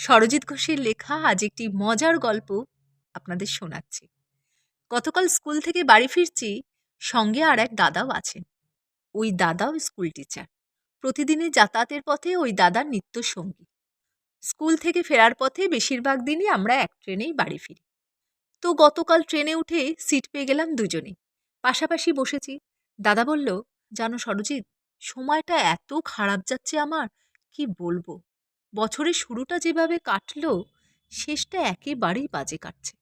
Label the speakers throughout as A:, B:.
A: সরজিৎ ঘোষের লেখা আজ একটি মজার গল্প আপনাদের শোনাচ্ছি। গতকাল স্কুল থেকে বাড়ি ফিরছি, সঙ্গে আর এক দাদাও আছেন। ওই দাদাও স্কুল টিচার। প্রতিদিনের যাতায়াতের পথে ওই দাদার নিত্য সঙ্গী। স্কুল থেকে ফেরার পথে বেশিরভাগ দিনই আমরা এক ট্রেনেই বাড়ি ফিরি। তো গতকাল ট্রেনে উঠে সিট পেয়ে গেলাম দুজনেই, পাশাপাশি বসেছি। দাদা বলল, জানো সরজিৎ, সময়টা এত খারাপ যাচ্ছে আমার, কি বলবো। বছরের শুরুটা যেভাবে কাটলো, শেষটা একেবারেই বাজে কাটছে।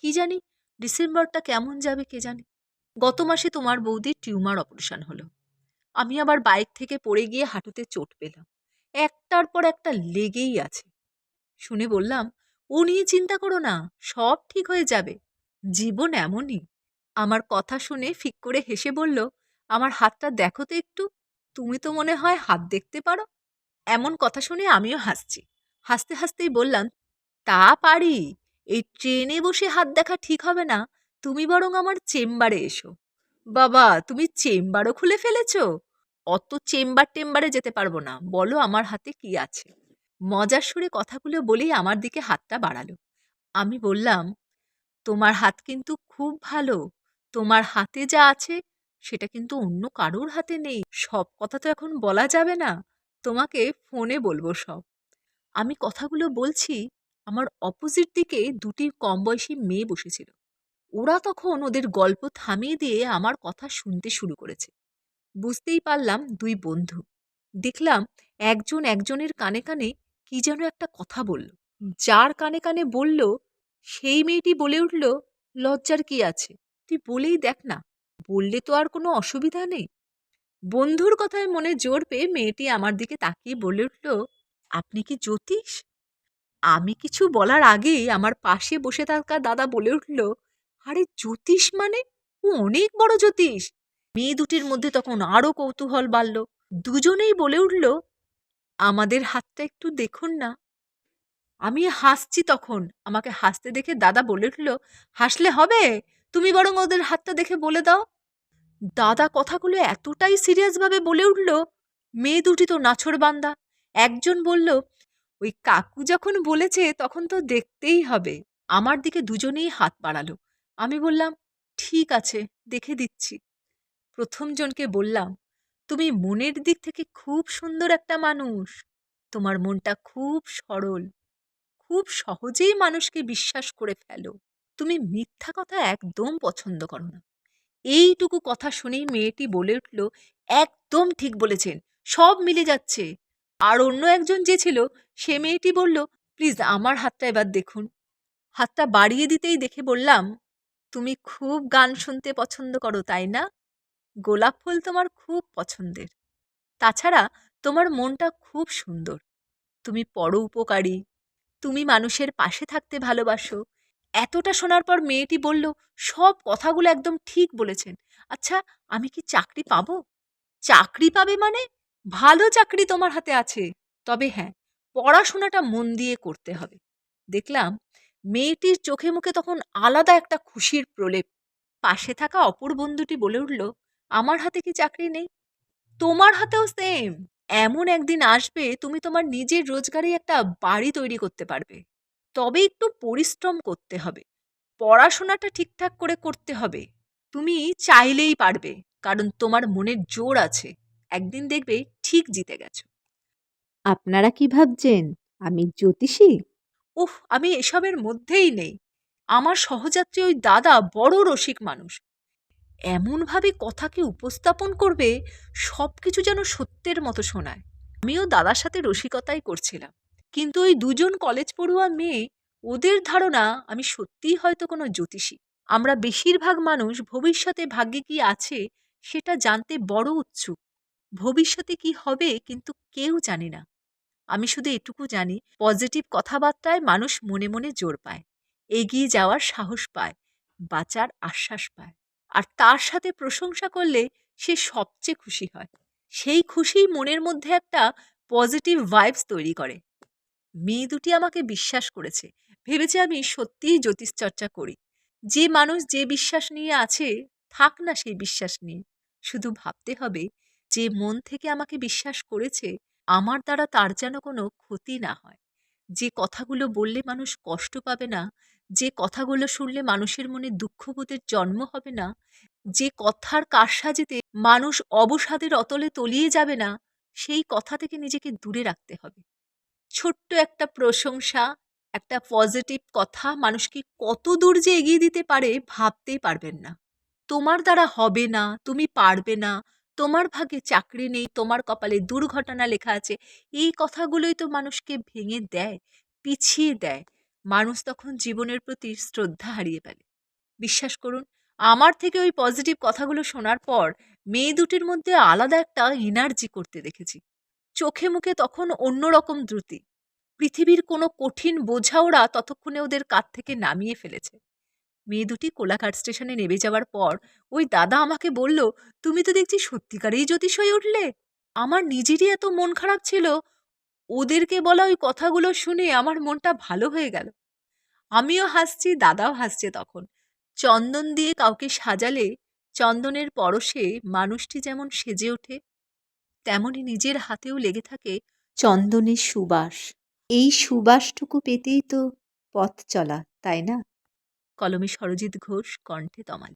A: কি জানি ডিসেম্বরটা কেমন যাবে কে জানে। গত মাসে তোমার বৌদির টিউমার অপারেশন হলো। আমি আবার বাইক থেকে পড়ে গিয়ে হাঁটুতে চোট পেলাম। একটার পর একটা লেগেই আছে। শুনে বললাম, ও নিয়ে চিন্তা করো না, সব ঠিক হয়ে যাবে। জীবন এমনই। আমার কথা শুনে ফিক করে হেসে বলল, আমার হাতটা দেখো তো একটু, তুমি তো মনে হয় হাত দেখতে পারো। এমন কথা শুনে আমিও হাসছি। হাসতে হাসতেই বললাম, তা পারি। এই ট্রেনে বসে হাত দেখা ঠিক হবে না, তুমি বরং আমার চেম্বারে এসো। বাবা, তুমি চেম্বারও খুলে ফেলেছ? অত চেম্বার টেম্বারে যেতে পারবো না, বলো আমার হাতে কি আছে। মজার সুরে কথাগুলো বলেই আমার দিকে হাতটা বাড়ালো। আমি বললাম, তোমার হাত কিন্তু খুব ভালো। তোমার হাতে যা আছে সেটা কিন্তু অন্য কারোর হাতে নেই। সব কথা তো এখন বলা যাবে না, তোমাকে ফোনে বলবো সব। আমি কথাগুলো বলছি, আমার অপোজিট দিকে দুটি কম বয়সী মেয়ে বসেছিল। ওরা তখন ওদের গল্প থামিয়ে দিয়ে আমার কথা শুনতে শুরু করেছে। বুঝতেই পারলাম দুই বন্ধু। দেখলাম একজন একজনের কানে কানে কি যেন একটা কথা বলল। যার কানে কানে বলল, সেই মেয়েটি বলে উঠল, লজ্জার কি আছে, তুই বলেই দেখ না, বললে তো আর কোনো অসুবিধা নেই। বন্ধুর কথায় মনে জোর পেয়ে মেয়েটি আমার দিকে তাকিয়ে বলে উঠল, আপনি কি জ্যোতিষ? আমি কিছু বলার আগেই আমার পাশে বসে থাকা দাদা বলে উঠল, আরে জ্যোতিষ মানে? ও অনেক বড় জ্যোতিষ। মেয়ে দুটির মধ্যে তখন আরো কৌতূহল বাড়ল। দুজনেই বলে উঠল, আমাদের হাতটা একটু দেখুন না। আমি হাসছি তখন। আমাকে হাসতে দেখে দাদা বলে উঠল, হাসলে হবে, তুমি বরং ওদের হাতটা দেখে বলে দাও। দাদা কথাগুলো এতটাই সিরিয়াসভাবে বলে উঠল, মেয়ে দুটি তো নাছোড়বান্দা। একজন বলল, ওই কাকু যখন বলেছে তখন তো দেখতেই হবে। আমার দিকে দুজনেই হাত বাড়ালো। আমি বললাম, ঠিক আছে, দেখে দিচ্ছি। প্রথম জনকে বললাম, তুমি মনের দিক থেকে খুব সুন্দর একটা মানুষ। তোমার মনটা খুব সরল, খুব সহজেই মানুষকে বিশ্বাস করে ফেলো। তুমি মিথ্যা কথা একদম পছন্দ করো না। এইটুকু কথা শুনেই মেয়েটি বলে উঠল, একদম ঠিক বলেছেন, সব মিলে যাচ্ছে। আর অন্য একজন যে ছিল, সে মেয়েটি বলল, প্লিজ আমার হাতটা এবার দেখুন। হাতটা বাড়িয়ে দিতেই দেখে বললাম, তুমি খুব গান শুনতে পছন্দ করো তাই না? গোলাপ ফুল তোমার খুব পছন্দের। তাছাড়া তোমার মনটা খুব সুন্দর। তুমি পরোপকারী। তুমি মানুষের পাশে থাকতে ভালোবাসো। এতটা শোনার পর মেয়েটি বলল, সব কথাগুলো একদম ঠিক বলেছেন। আচ্ছা, আমি কি চাকরি পাবো? চাকরি পাবে মানে? ভালো চাকরি তোমার হাতে আছে। তবে হ্যাঁ, পড়াশোনাটা মন দিয়ে করতে হবে। দেখলাম মেয়েটির চোখে মুখে তখন আলাদা একটা খুশির প্রলেপ। পাশে থাকা অপর বন্ধুটি বলে উঠল, আমার হাতে কি চাকরি নেই? তোমার হাতেও সেম। এমন একদিন আসবে তুমি তোমার নিজের রোজগারে একটা বাড়ি তৈরি করতে পারবে। তবে একটু পরিশ্রম করতে হবে। পড়াশোনাটা ঠিকঠাক করে করতে হবে। তুমি চাইলেই পারবে, কারণ তোমার মনের জোর আছে। একদিন দেখবে ঠিক জিতে গেছো।
B: আপনারা কি ভাবছেন আমি জ্যোতিষী?
A: উফ, আমি এসবের মধ্যেই নেই। আমার সহযাত্রী ওই দাদা বড় রসিক মানুষ। এমনভাবে কথাকে উপস্থাপন করবে, সবকিছু যেন সত্যের মতো শোনায়। আমিও দাদার সাথে রসিকতাই করছিলাম। কিন্তু ওই দুজন কলেজ পড়ুয়া মেয়ে, ওদের ধারণা আমি সত্যিই হয়তো কোনো জ্যোতিষী। আমরা বেশিরভাগ মানুষ ভবিষ্যতে ভাগ্যে কি আছে সেটা জানতে বড় উৎসুক। ভবিষ্যতে কি হবে কিন্তু কেউ জানে না। আমি শুধু এটুকু জানি, পজিটিভ কথাবার্তায় মানুষ মনে মনে জোর পায়, এগিয়ে যাওয়ার সাহস পায়, বাঁচার আশ্বাস পায়। আর তার সাথে প্রশংসা করলে সে সবচেয়ে খুশি হয়। সেই খুশিই মনের মধ্যে একটা পজিটিভ ভাইবস তৈরি করে। মেয়ে দুটি আমাকে বিশ্বাস করেছে, ভেবেছে আমি সত্যিই জ্যোতিষ চর্চা করি। যে মানুষ যে বিশ্বাস নিয়ে আছে, থাক না সেই বিশ্বাস নিয়ে। শুধু ভাবতে হবে, যে মন থেকে আমাকে বিশ্বাস করেছে, আমার দ্বারা তার যেন কোনো ক্ষতি না হয়, যে কথাগুলো বললে মানুষ কষ্ট পাবে না, যে কথাগুলো শুনলে মানুষের মনে দুঃখবোধের জন্ম হবে না, যে কথার কারসাজিতে মানুষ অবসাদের অতলে তলিয়ে যাবে না, সেই কথা থেকে নিজেকে দূরে রাখতে হবে। ছোট্ট একটা প্রশংসা, একটা পজিটিভ কথা মানুষকে কত দূর যে এগিয়ে দিতে পারে ভাবতেই পারবেন না। তোমার দ্বারা হবে না, তুমি পারবে না, তোমার ভাগ্যে চাকরি নেই, তোমার কপালে দুর্ঘটনা লেখা আছে, এই কথাগুলোই তো মানুষকে ভেঙে দেয়, পিছিয়ে দেয়। মানুষ তখন জীবনের প্রতি শ্রদ্ধা হারিয়ে ফেলে। বিশ্বাস করুন, আমার থেকে ওই পজিটিভ কথাগুলো শোনার পর মেয়ে দুটির মধ্যে আলাদা একটা এনার্জি করতে দেখেছি। চোখে মুখে তখন অন্যরকম দ্রুতি। পৃথিবীর কোনো কঠিন বোঝা ওরা ততক্ষণে ওদের কাঁধ থেকে নামিয়ে ফেলেছে। মেয়ে দুটি কোলাঘাট স্টেশনে নেমে যাওয়ার পর ওই দাদা আমাকে বলল, তুমি তো দেখছি সত্যিকারেই জ্যোতিষ হয়ে উঠলে। আমার নিজেরই এত মন খারাপ ছিল, ওদেরকে বলা ওই কথাগুলো শুনে আমার মনটা ভালো হয়ে গেল। আমিও হাসছি, দাদাও হাসছে তখন। চন্দন দিয়ে কাউকে সাজালে চন্দনের পরশে মানুষটি যেমন সেজে ওঠে, তেমনি নিজের হাতেও লেগে থাকে
B: চন্দনের সুবাস। এই সুবাসটুকু পেতেই তো পথ চলা, তাই না?
A: কলমে সরজিৎ ঘোষ, কণ্ঠে তমাল।